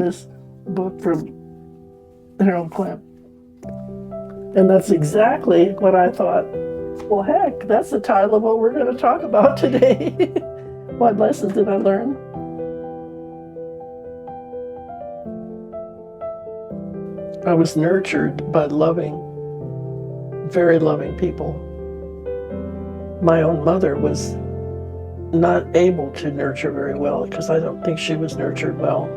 this book from Harold Klemp. And that's exactly what I thought. Well, heck, that's the title of what we're going to talk about today. What lessons did I learn? I was nurtured by loving, very loving people. My own mother was not able to nurture very well because I don't think she was nurtured well.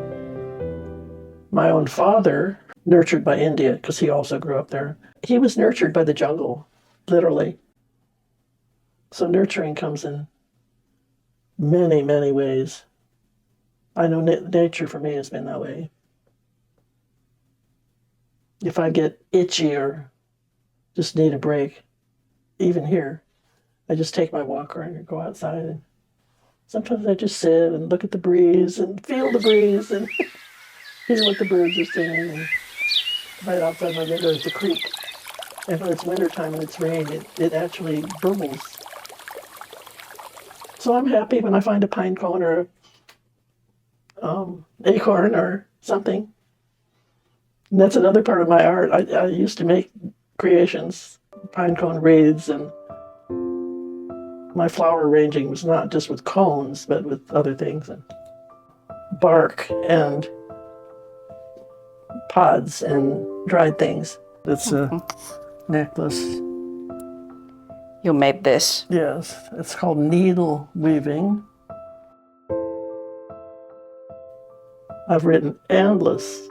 My own father, nurtured by India because he also grew up there, he was nurtured by the jungle, literally. So nurturing comes in many, many ways. I know nature for me has been that way. If I get itchy or just need a break, even here, I just take my walker and go outside. And sometimes I just sit and look at the breeze and feel the breeze and hear what the birds are singing. And right outside my window is the creek. And when it's wintertime and it's rain, it actually burbles. So I'm happy when I find a pine cone or acorn or something. And that's another part of my art. I used to make creations, pine cone wreaths, and my flower arranging was not just with cones, but with other things, and bark and pods and dried things. It's a necklace. You made this? Yes, it's called needle weaving. I've written endless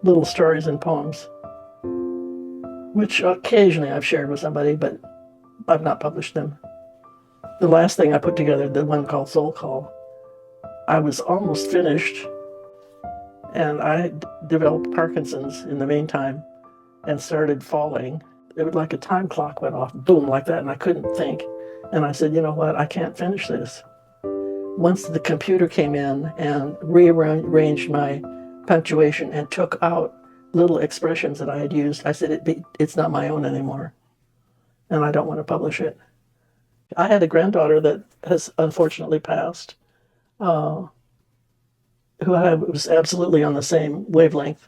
little stories and poems, which occasionally I've shared with somebody, but I've not published them. The last thing I put together, the one called Soul Call, I was almost finished, and I developed Parkinson's in the meantime and started falling. It was like a time clock went off, boom, like that, and I couldn't think. And I said, you know what, I can't finish this. Once the computer came in and rearranged my punctuation and took out little expressions that I had used, I said, it's not my own anymore, and I don't want to publish it. I had a granddaughter that has unfortunately passed, who I was absolutely on the same wavelength.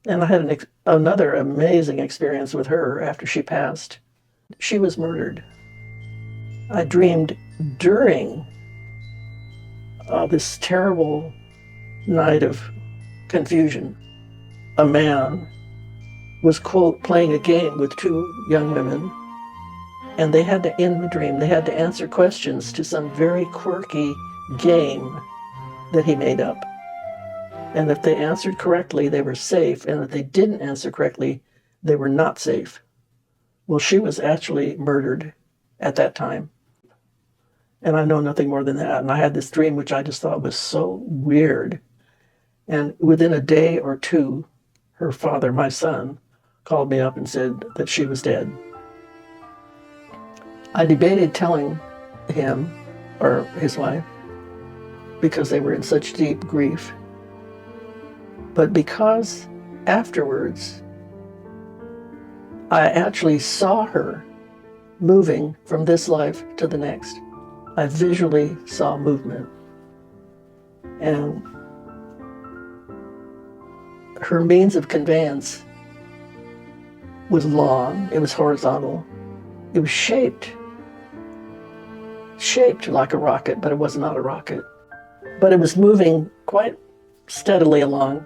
And I had another amazing experience with her after she passed. She was murdered. I dreamed during this terrible night of confusion, a man was, quote, playing a game with two young women, and they had to, in the dream, they had to answer questions to some very quirky game that he made up. And if they answered correctly, they were safe, and if they didn't answer correctly, they were not safe. Well, she was actually murdered at that time. And I know nothing more than that. And I had this dream, which I just thought was so weird. And within a day or two, her father, my son, called me up and said that she was dead. I debated telling him or his wife because they were in such deep grief. But because afterwards, I actually saw her moving from this life to the next. I visually saw movement. And her means of conveyance was long, it was horizontal, it was shaped like a rocket, but it was not a rocket. But it was moving quite steadily along,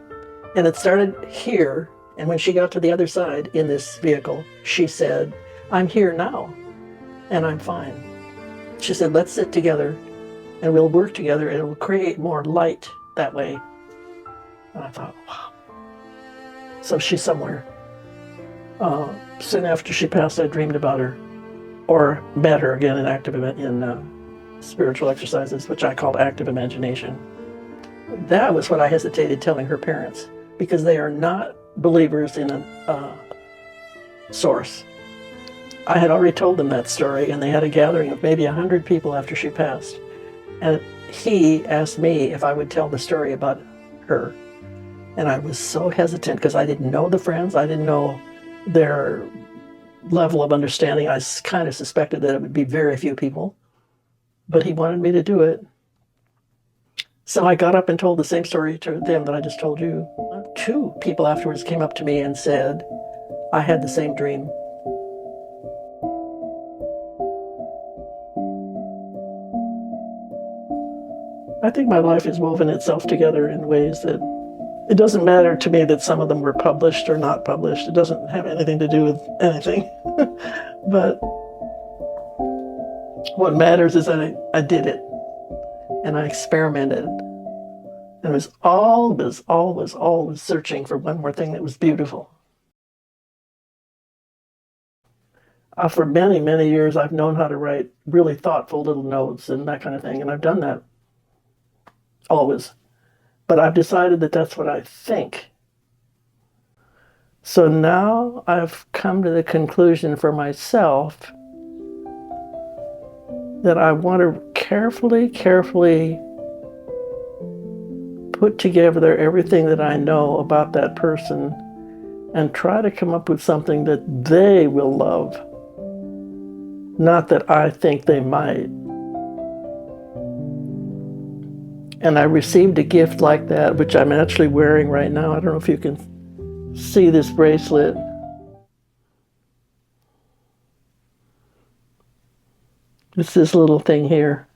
and it started here, and when she got to the other side in this vehicle, she said, "I'm here now, and I'm fine." She said, "Let's sit together, and we'll work together, and it will create more light that way." And I thought, wow. So she's somewhere. Soon after she passed, I dreamed about her, or met her again in spiritual exercises, which I called active imagination. That was what I hesitated telling her parents, because they are not believers in a source. I had already told them that story, and they had a gathering of maybe 100 people after she passed. And he asked me if I would tell the story about her. And I was so hesitant because I didn't know the friends. I didn't know their level of understanding. I kind of suspected that it would be very few people. But he wanted me to do it. So I got up and told the same story to them that I just told you. 2 people afterwards came up to me and said, I had the same dream. I think my life has woven itself together in ways that it doesn't matter to me that some of them were published or not published. It doesn't have anything to do with anything. But what matters is that I did it and I experimented. And was always searching for one more thing that was beautiful. For many, many years, I've known how to write really thoughtful little notes and that kind of thing, and I've done that always. But I've decided that that's what I think. So now I've come to the conclusion for myself that I want to carefully put together everything that I know about that person and try to come up with something that they will love, not that I think they might. And I received a gift like that, which I'm actually wearing right now. I don't know if you can see this bracelet. It's this little thing here.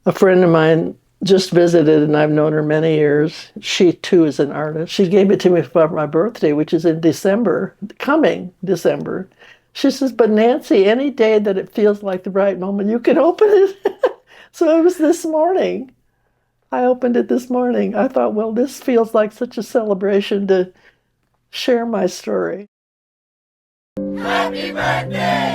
A friend of mine just visited, and I've known her many years. She, too, is an artist. She gave it to me for my birthday, which is in December, coming December. She says, but Nancy, any day that it feels like the right moment, you can open it. So it was this morning. I opened it this morning. I thought, well, this feels like such a celebration to share my story. Happy birthday!